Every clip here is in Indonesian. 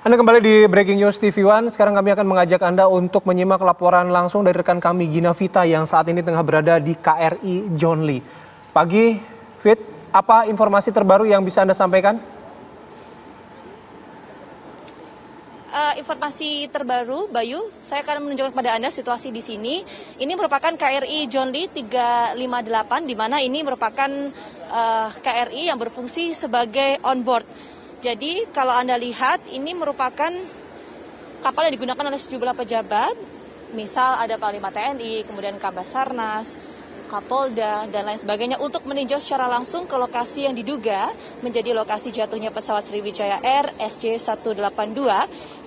Anda kembali di Breaking News TV One. Sekarang kami akan mengajak Anda untuk menyimak laporan langsung dari rekan kami Gina Vita yang saat ini tengah berada di KRI John Lee. Pagi, Fit, apa informasi terbaru yang bisa Anda sampaikan? Informasi terbaru, Bayu, saya akan menunjukkan kepada Anda situasi di sini. Ini merupakan KRI John Lee 358, di mana ini merupakan KRI yang berfungsi sebagai on-board. Jadi kalau Anda lihat, ini merupakan kapal yang digunakan oleh sejumlah pejabat, misal ada Panglima TNI, kemudian Kabasarnas, Kapolda, dan lain sebagainya untuk meninjau secara langsung ke lokasi yang diduga menjadi lokasi jatuhnya pesawat Sriwijaya Air SJ182,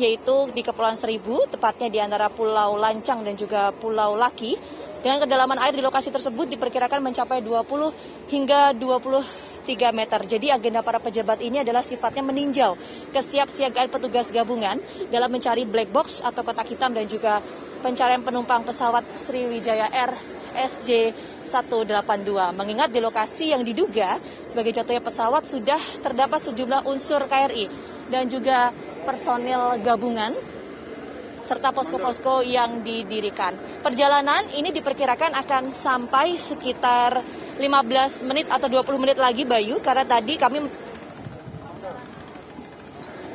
yaitu di Kepulauan Seribu, tepatnya di antara Pulau Lancang dan juga Pulau Laki. Dengan kedalaman air di lokasi tersebut diperkirakan mencapai 20 hingga 23 meter. Jadi agenda para pejabat ini adalah sifatnya meninjau kesiapsiagaan petugas gabungan dalam mencari black box atau kotak hitam dan juga pencarian penumpang pesawat Sriwijaya Air SJ182. Mengingat di lokasi yang diduga sebagai jatuhnya pesawat sudah terdapat sejumlah unsur KRI dan juga personil gabungan serta posko-posko yang didirikan. Perjalanan ini diperkirakan akan sampai sekitar 15 menit atau 20 menit lagi, Bayu, karena tadi kami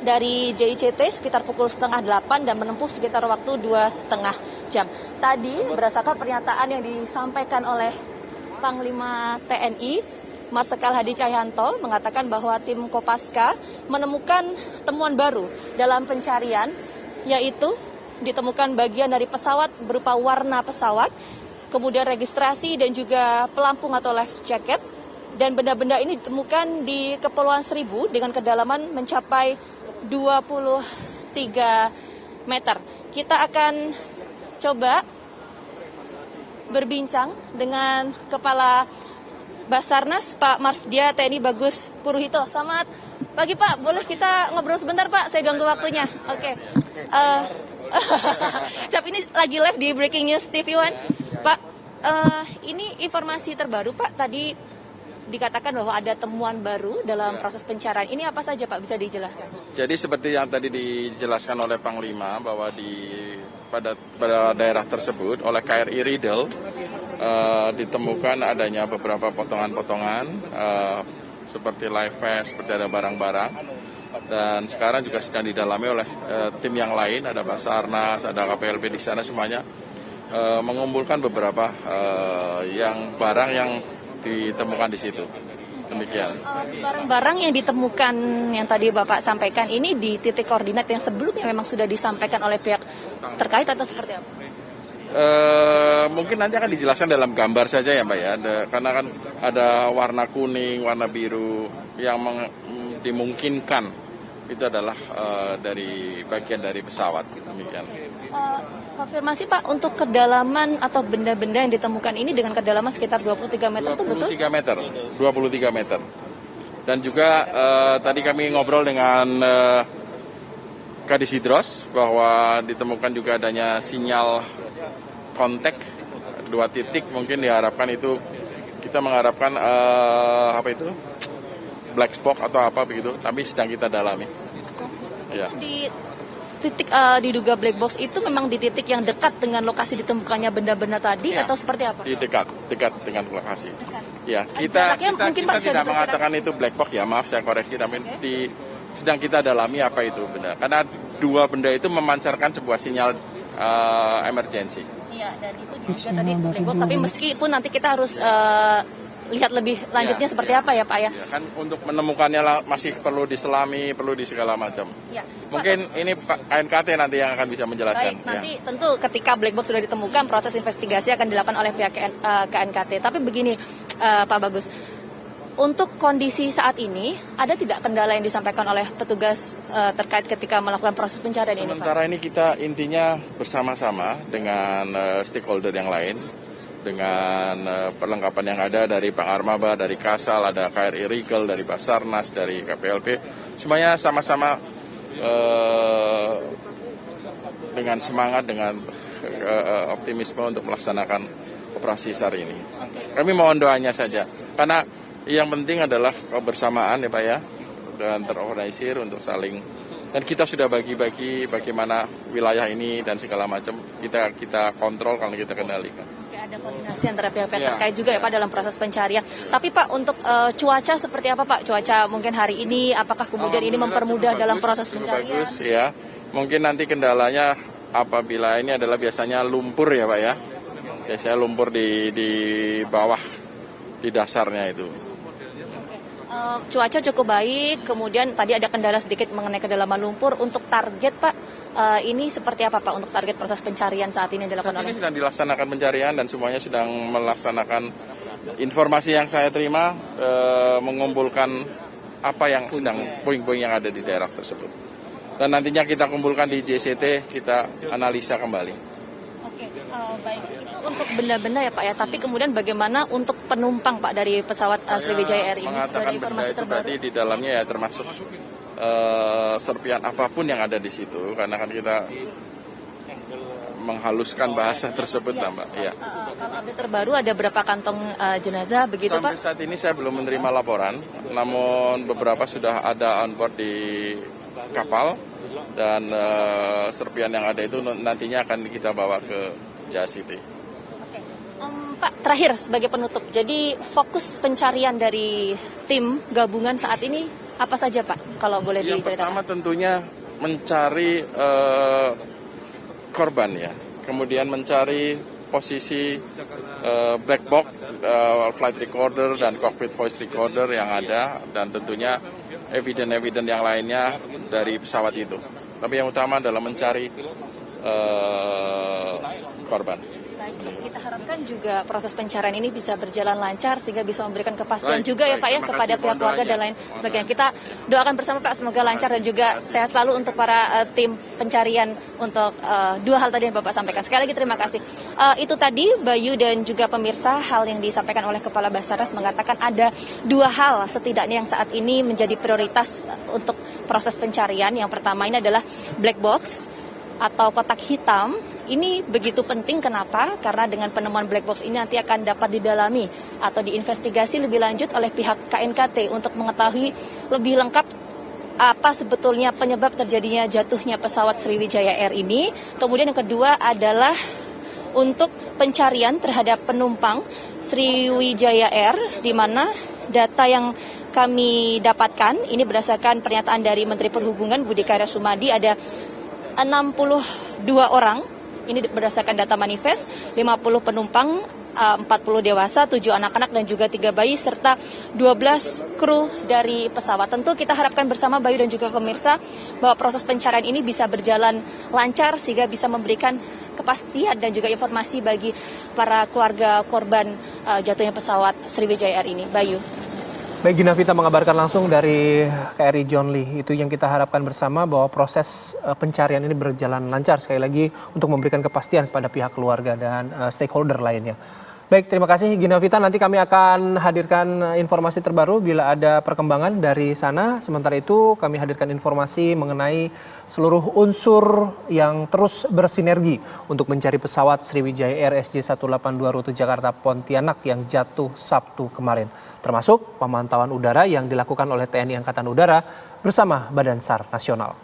dari JICT sekitar pukul 7:30 dan menempuh sekitar waktu 2,5 jam. Tadi berdasarkan pernyataan yang disampaikan oleh Panglima TNI, Marsikal Hadi Cahyanto, mengatakan bahwa tim Kopaska menemukan temuan baru dalam pencarian, yaitu ditemukan bagian dari pesawat berupa warna pesawat, kemudian registrasi dan juga pelampung atau life jacket, dan benda-benda ini ditemukan di Kepulauan Seribu dengan kedalaman mencapai 23 meter. Kita akan coba berbincang dengan Kepala Basarnas, Pak Marsdia TNI Bagus Puruhito. Selamat pagi, Pak. Boleh kita ngobrol sebentar, Pak? Saya ganggu waktunya. Oke. Siap, ini lagi live di Breaking News TV One. Pak, ini informasi terbaru, Pak. Tadi dikatakan bahwa ada temuan baru dalam proses pencarian. Ini apa saja, Pak? Bisa dijelaskan? Jadi seperti yang tadi dijelaskan oleh Panglima bahwa pada daerah tersebut oleh KRI Riedel ditemukan adanya beberapa potongan-potongan seperti life vest, seperti ada barang-barang. Dan sekarang juga sedang didalami oleh tim yang lain, ada Basarnas, ada KPLP di sana, semuanya mengumpulkan beberapa barang yang ditemukan di situ. Demikian. Barang-barang yang ditemukan yang tadi Bapak sampaikan ini di titik koordinat yang sebelumnya memang sudah disampaikan oleh pihak terkait atau seperti apa? Mungkin nanti akan dijelaskan dalam gambar saja ya, Mbak ya. Karena kan ada warna kuning, warna biru yang dimungkinkan itu adalah dari bagian dari pesawat. Demikian. Konfirmasi, Pak, untuk kedalaman atau benda-benda yang ditemukan ini dengan kedalaman sekitar 23 meter itu betul? 23 meter. Dan juga tadi kami ngobrol dengan Kadis Hidros bahwa ditemukan juga adanya sinyal kontak 2 titik, mungkin diharapkan itu, kita mengharapkan black spot atau apa begitu, tapi sedang kita dalami. Ya. Di titik diduga black box itu memang di titik yang dekat dengan lokasi ditemukannya benda-benda tadi ya, atau seperti apa? Di dekat dengan lokasi. Dekat. Ya, kita Pak, tidak mengatakan itu black box ya, maaf saya koreksi, tapi sedang kita dalami apa itu benda. Karena 2 benda itu memancarkan sebuah sinyal emergency. Iya, dan itu juga tadi black box, tapi meskipun nanti kita harus lihat lebih lanjutnya seperti apa ya, Pak ya? Ya, kan untuk menemukannya masih perlu diselami, perlu di segala macam. Ya, mungkin Pak, ini Pak KNKT nanti yang akan bisa menjelaskan. Baik, nanti tentu ketika black box sudah ditemukan, proses investigasi akan dilakukan oleh pihak KNKT. Tapi begini, Pak Bagus, untuk kondisi saat ini, ada tidak kendala yang disampaikan oleh petugas terkait ketika melakukan proses pencarian ini, Pak? Sementara ini kita intinya bersama-sama dengan stakeholder yang lain, dengan perlengkapan yang ada dari Pangarmaba, dari Kasal, ada KRI Rigel, dari Basarnas, dari KPLP, semuanya sama-sama dengan semangat, dengan optimisme untuk melaksanakan operasi SAR ini. Kami mohon doanya saja, karena yang penting adalah kebersamaan ya Pak ya, dan terorganisir untuk saling Dan kita sudah bagi-bagi bagaimana wilayah ini dan segala macam kita kontrol kalau kita kendalikan. Oke, ada koordinasi antara pihak-pihak Ya, terkait juga ya Pak dalam proses pencarian. Tapi Pak, untuk cuaca seperti apa Pak? Cuaca mungkin hari ini, apakah kemudian ini mempermudah dalam proses cukup pencarian? bagus ya. Mungkin nanti kendalanya apabila ini adalah biasanya lumpur ya Pak ya. Biasanya lumpur di bawah, di dasarnya itu. Cuaca cukup baik, kemudian tadi ada kendala sedikit mengenai kedalaman lumpur. Untuk target Pak, ini seperti apa Pak untuk target proses pencarian saat ini yang dilakukan Saat ini oleh? sedang dilaksanakan pencarian dan semuanya sedang melaksanakan informasi yang saya terima, mengumpulkan apa yang sedang puing-puing yang ada di daerah tersebut. Dan nantinya kita kumpulkan di JCT, kita analisa kembali. Oke, baik. Itu untuk benda-benda ya Pak ya, tapi kemudian bagaimana untuk penumpang Pak dari pesawat Sriwijaya Air ini? Sudah ada Mengatakan benda informasi itu terbaru? berarti di dalamnya ya termasuk serpian apapun yang ada di situ, karena kan kita menghaluskan bahasa tersebut lah Mbak. Ya. Kalau update terbaru ada berapa kantong jenazah begitu Sampai Pak? saat ini saya belum menerima laporan, namun beberapa sudah ada on board di kapal dan serpian yang ada itu nantinya akan kita bawa ke JCT. Oke. Pak, terakhir sebagai penutup, jadi fokus pencarian dari tim gabungan saat ini apa saja Pak? Kalau boleh Yang diceritakan. pertama tentunya mencari korban ya, kemudian mencari posisi black box, flight recorder dan cockpit voice recorder yang ada, dan tentunya eviden-eviden yang lainnya dari pesawat itu. Tapi yang utama adalah mencari korban. Baik, kita harapkan juga proses pencarian ini bisa berjalan lancar sehingga bisa memberikan kepastian Baik, juga ya baik. Pak ya Terima kepada kasih, pihak mohon keluarga doanya. dan lain Mohon sebagainya. doanya. Kita doakan bersama Pak semoga lancar dan juga sehat selalu untuk para tim pencarian untuk dua hal tadi yang Bapak sampaikan. Sekali lagi terima kasih. Itu tadi Bayu dan juga pemirsa hal yang disampaikan oleh Kepala Basarnas mengatakan ada dua hal setidaknya yang saat ini menjadi prioritas untuk proses pencarian. Yang pertama ini adalah black box atau kotak hitam. Ini begitu penting, kenapa? Karena dengan penemuan black box ini nanti akan dapat didalami atau diinvestigasi lebih lanjut oleh pihak KNKT untuk mengetahui lebih lengkap apa sebetulnya penyebab terjadinya jatuhnya pesawat Sriwijaya Air ini. Kemudian yang kedua adalah untuk pencarian terhadap penumpang Sriwijaya Air, di mana data yang kami dapatkan ini berdasarkan pernyataan dari Menteri Perhubungan Budi Karya Sumadi, ada 62 orang, ini berdasarkan data manifest, 50 penumpang, 40 dewasa, 7 anak-anak dan juga 3 bayi serta 12 kru dari pesawat. Tentu kita harapkan bersama Bayu dan juga pemirsa bahwa proses pencarian ini bisa berjalan lancar sehingga bisa memberikan kepastian dan juga informasi bagi para keluarga korban jatuhnya pesawat Sriwijaya Air ini. Bayu. Baik, Gina Vita mengabarkan langsung dari KRI John Lee. Itu yang kita harapkan bersama bahwa proses pencarian ini berjalan lancar sekali lagi untuk memberikan kepastian kepada pihak keluarga dan stakeholder lainnya. Baik, terima kasih Gina Vita. Nanti kami akan hadirkan informasi terbaru bila ada perkembangan dari sana. Sementara itu kami hadirkan informasi mengenai seluruh unsur yang terus bersinergi untuk mencari pesawat Sriwijaya Air SJ182 rute Jakarta Pontianak yang jatuh Sabtu kemarin. Termasuk pemantauan udara yang dilakukan oleh TNI Angkatan Udara bersama Badan SAR Nasional.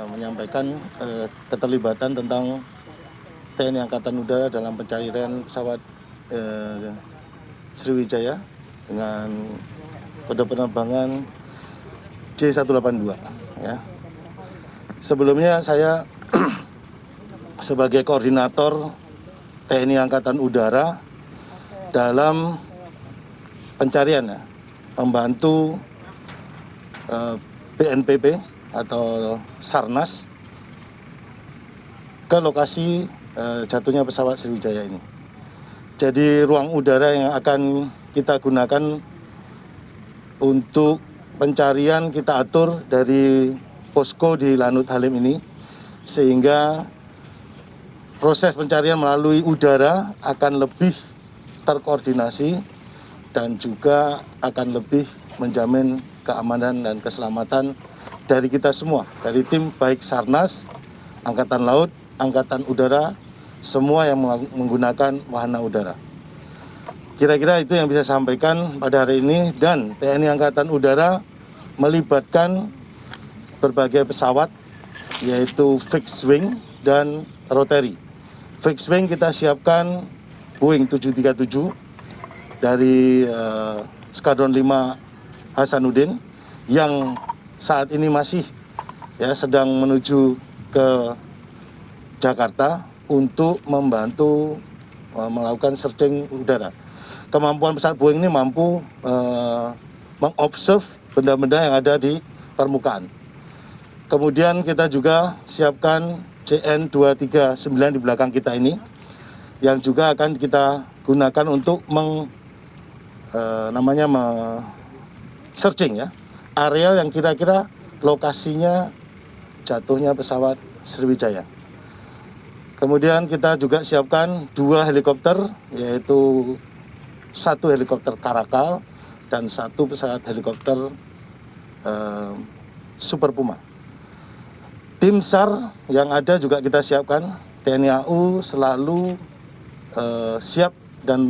Menyampaikan keterlibatan tentang TNI Angkatan Udara dalam pencarian pesawat Sriwijaya dengan kode penerbangan J182. Ya. Sebelumnya saya sebagai koordinator TNI Angkatan Udara dalam pencarian, ya, membantu BNPB atau Sarnas ke lokasi jatuhnya pesawat Sriwijaya ini. Jadi ruang udara yang akan kita gunakan untuk pencarian kita atur dari posko di Lanut Halim ini, sehingga proses pencarian melalui udara akan lebih terkoordinasi dan juga akan lebih menjamin keamanan dan keselamatan dari kita semua, dari tim baik Sarnas, Angkatan Laut, Angkatan Udara, semua yang menggunakan wahana udara. Kira-kira itu yang bisa saya sampaikan pada hari ini, dan TNI Angkatan Udara melibatkan berbagai pesawat yaitu fixed wing dan rotary. Fixed wing kita siapkan Boeing 737 dari Skadron 5 Hasanuddin yang saat ini masih sedang menuju ke Jakarta untuk membantu melakukan searching udara. Kemampuan pesawat Boeing ini mampu mengobserve benda-benda yang ada di permukaan. Kemudian kita juga siapkan CN239 di belakang kita ini, yang juga akan kita gunakan untuk searching areal yang kira-kira lokasinya jatuhnya pesawat Sriwijaya. Kemudian kita juga siapkan 2 helikopter, yaitu 1 helikopter Karakal dan 1 pesawat helikopter Super Puma. Tim SAR yang ada juga kita siapkan. TNI AU selalu siap dan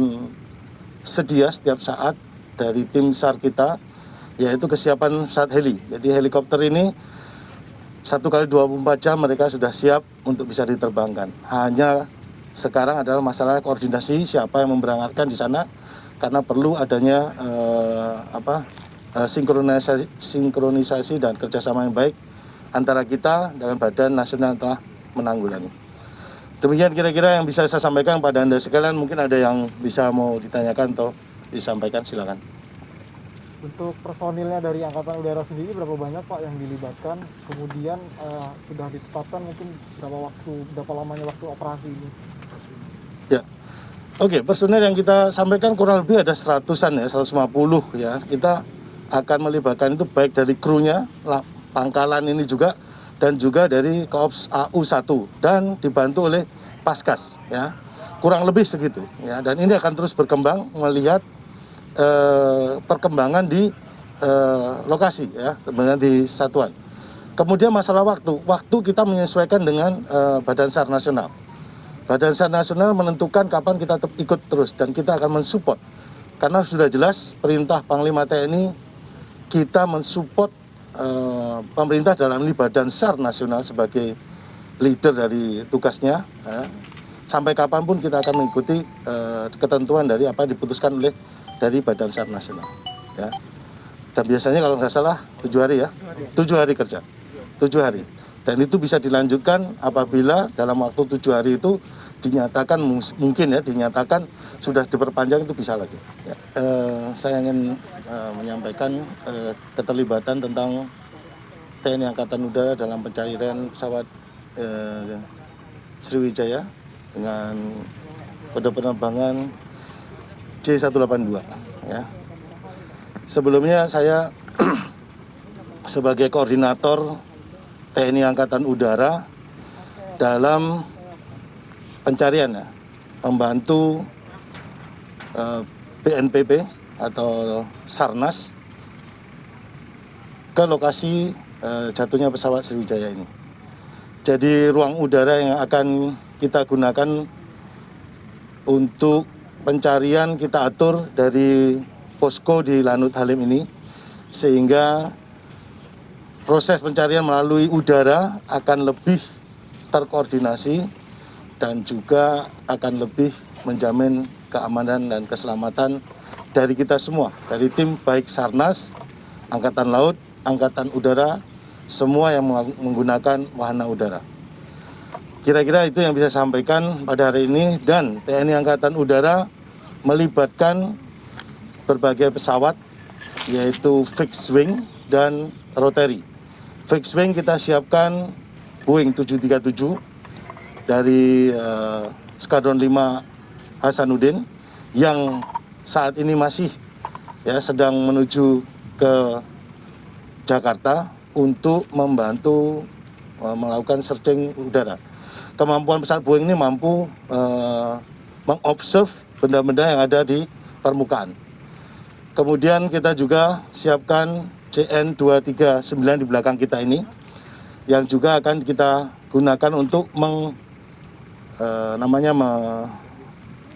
sedia setiap saat dari tim SAR kita, yaitu kesiapan pesawat heli. Jadi helikopter ini 1x24 jam mereka sudah siap untuk bisa diterbangkan. Hanya sekarang adalah masalah koordinasi siapa yang memberangkatkan di sana, karena perlu adanya sinkronisasi dan kerjasama yang baik antara kita dengan Badan Nasional yang telah menanggulangi. Demikian kira-kira yang bisa saya sampaikan pada Anda sekalian. Mungkin ada yang bisa mau ditanyakan atau disampaikan, silakan. Untuk personilnya dari Angkatan Udara sendiri berapa banyak Pak yang dilibatkan? Kemudian sudah ditetapkan mungkin berapa lamanya waktu operasi ini? Ya, oke, personil yang kita sampaikan kurang lebih ada 100-an 150 ya. Kita akan melibatkan itu baik dari krunya, pangkalan ini juga, dan juga dari Korps AU1 dan dibantu oleh Paskas ya. Kurang lebih segitu ya, dan ini akan terus berkembang melihat perkembangan di lokasi ya, sebenarnya di satuan. Kemudian masalah waktu kita menyesuaikan dengan Badan SAR Nasional. Badan SAR Nasional menentukan kapan kita ikut terus, dan kita akan mensupport. Karena sudah jelas perintah Panglima TNI, kita mensupport pemerintah dalam ini Badan SAR Nasional sebagai leader dari tugasnya. Sampai kapanpun kita akan mengikuti ketentuan dari apa yang diputuskan oleh dari Badan SAR Nasional. Ya. Dan biasanya kalau nggak salah 7 hari ya, 7 hari kerja, 7 hari. Dan itu bisa dilanjutkan apabila dalam waktu 7 hari itu dinyatakan dinyatakan sudah diperpanjang, itu bisa lagi. Ya. Saya ingin menyampaikan keterlibatan tentang TNI Angkatan Udara dalam pencarian pesawat Sriwijaya dengan kode penerbangan C182 ya. Sebelumnya saya sebagai koordinator TNI Angkatan Udara dalam pencarian ya, membantu BNPB atau Sarnas ke lokasi jatuhnya pesawat Sriwijaya ini. Jadi ruang udara yang akan kita gunakan untuk pencarian kita atur dari posko di Lanut Halim ini, sehingga proses pencarian melalui udara akan lebih terkoordinasi dan juga akan lebih menjamin keamanan dan keselamatan dari kita semua, dari tim baik Sarnas, Angkatan Laut, Angkatan Udara, semua yang menggunakan wahana udara. Kira-kira itu yang bisa saya sampaikan pada hari ini, dan TNI Angkatan Udara melibatkan berbagai pesawat yaitu fixed wing dan rotary. Fixed wing kita siapkan Boeing 737 dari Skadron 5 Hasanuddin yang saat ini masih sedang menuju ke Jakarta untuk membantu melakukan searching udara. Kemampuan pesawat Boeing ini mampu mengobserve benda-benda yang ada di permukaan. Kemudian kita juga siapkan CN239 di belakang kita ini, yang juga akan kita gunakan untuk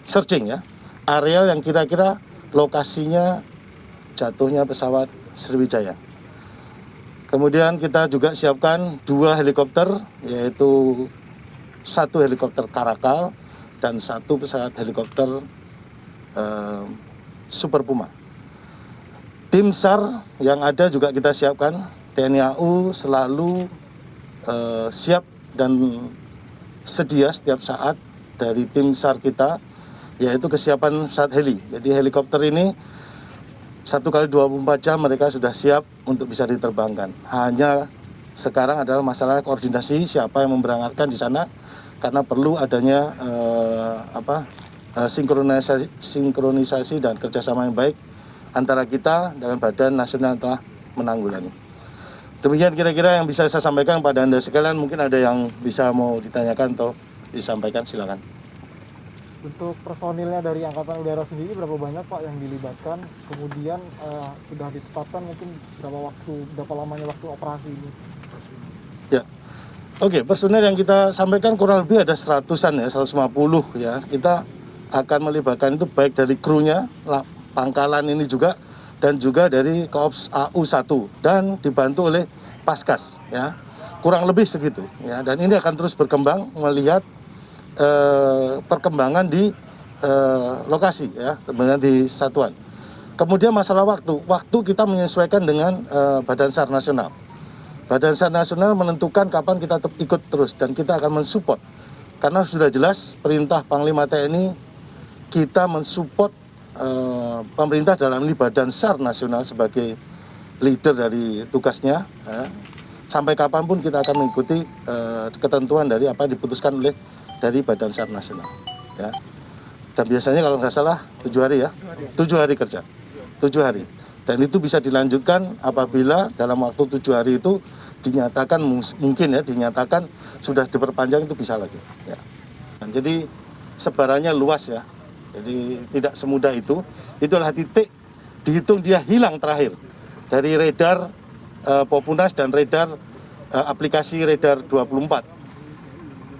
searching ya, areal yang kira-kira lokasinya jatuhnya pesawat Sriwijaya. Kemudian kita juga siapkan 2 helikopter, yaitu 1 helikopter Karakal dan 1 pesawat helikopter Super Puma. Tim SAR yang ada juga kita siapkan. TNI AU selalu siap dan sedia setiap saat dari tim SAR kita, yaitu kesiapan saat heli. Jadi helikopter ini 1 kali 24 jam mereka sudah siap untuk bisa diterbangkan. Hanya sekarang adalah masalah koordinasi siapa yang memberangkatkan di sana, karena perlu adanya sinkronisasi dan kerjasama yang baik antara kita dengan Badan Nasional telah menanggulangi. Demikian kira-kira yang bisa saya sampaikan pada Anda sekalian. Mungkin ada yang bisa mau ditanyakan atau disampaikan, silakan. Untuk personilnya dari Angkatan Udara sendiri berapa banyak Pak yang dilibatkan? Kemudian sudah ditetapkan mungkin berapa lamanya waktu operasi ini? Ya, oke, personil yang kita sampaikan kurang lebih ada 100-an ya, 150 ya. Kita akan melibatkan itu baik dari krunya, pangkalan ini juga, dan juga dari Kops AU1 dan dibantu oleh Paskas ya. Kurang lebih segitu ya, dan ini akan terus berkembang melihat perkembangan di lokasi ya, sebenarnya di satuan. Kemudian masalah waktu kita menyesuaikan dengan Badan SAR Nasional. Badan SAR Nasional menentukan kapan kita ikut terus, dan kita akan mensupport. Karena sudah jelas perintah Panglima TNI, kita mensupport pemerintah dalam ini Badan SAR Nasional sebagai leader dari tugasnya. Ya. Sampai kapanpun kita akan mengikuti ketentuan dari apa yang diputuskan oleh dari Badan SAR Nasional. Ya. Dan biasanya kalau nggak salah 7 hari ya, 7 hari kerja, 7 hari. Dan itu bisa dilanjutkan apabila dalam waktu 7 hari itu dinyatakan mungkin ya, dinyatakan sudah diperpanjang, itu bisa lagi. Ya. Dan jadi sebarannya luas ya, jadi tidak semudah itu. Itulah titik dihitung dia hilang terakhir dari radar Popunas dan radar aplikasi radar 24.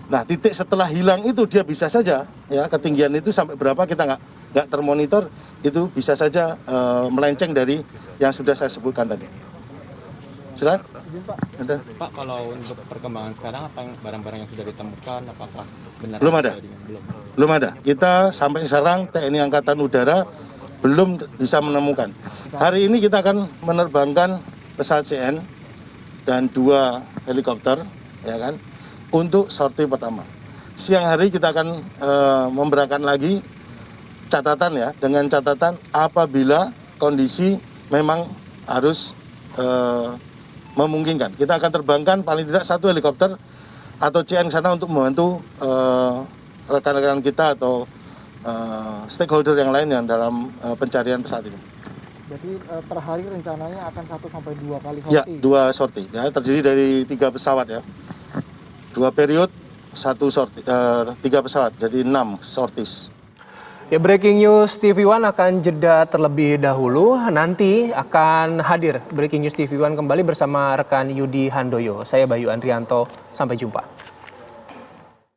Nah, titik setelah hilang itu dia bisa saja ya, ketinggian itu sampai berapa kita nggak termonitor, itu bisa saja melenceng dari yang sudah saya sebutkan tadi. Silakan. Pak, kalau untuk perkembangan sekarang, apa yang barang-barang yang sudah ditemukan, apakah benar? Belum ada. Belum ada. Kita sampai sekarang TNI Angkatan Udara belum bisa menemukan. Hari ini kita akan menerbangkan pesawat CN dan 2 helikopter, ya kan, untuk sorti pertama. Siang hari kita akan memberangkatkan lagi, catatan ya, dengan catatan apabila kondisi memang harus memungkinkan. Kita akan terbangkan paling tidak 1 helikopter atau CN sana untuk membantu rekan-rekan kita atau stakeholder yang lain yang dalam pencarian pesawat ini. Berarti per hari rencananya akan 1-2 kali sorti? Ya, 2 sorti. Ya, terdiri dari 3 pesawat ya. 2 period, 1 sorti, 3 pesawat, jadi 6 sorties. Ya, breaking news TV One akan jeda terlebih dahulu. Nanti akan hadir breaking news TV One kembali bersama rekan Yudi Handoyo. Saya Bayu Andrianto, sampai jumpa.